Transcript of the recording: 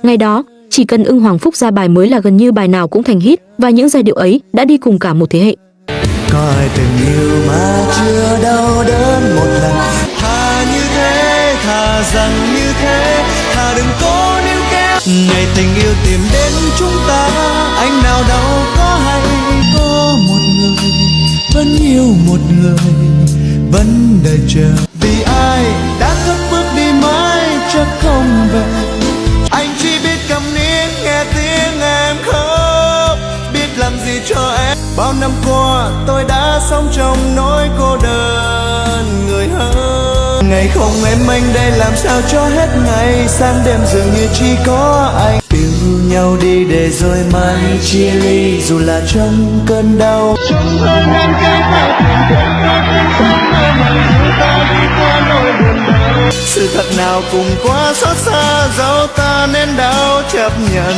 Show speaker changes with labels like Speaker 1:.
Speaker 1: Ngày đó, chỉ cần Ưng Hoàng Phúc ra bài mới là gần như bài nào cũng thành hit, và những giai điệu ấy đã đi cùng cả một thế hệ.
Speaker 2: Có ai từng yêu mà chưa đau đớn một lần, thà như thế, thà rằng như thế, thà đừng cố níu kéo. Ngày tình yêu tìm đến chúng ta, anh nào đâu có hay. Có một người vẫn yêu một người, vẫn đợi chờ. Vì ai đã cất bước đi mãi chắc không về. Anh chỉ biết cầm nín nghe tiếng em khóc, biết làm gì cho em. Bao năm qua tôi đã sống trong nỗi cô đơn người hơn. Ngày không em anh đây làm sao cho hết ngày, sang đêm dường như chỉ có anh. Yêu nhau đi để rồi mai chia ly, dù là trong cơn đau. Trong hơn ngàn cái phải sự thật nào cùng quá xót xa, dẫu ta nên đau chấp nhận.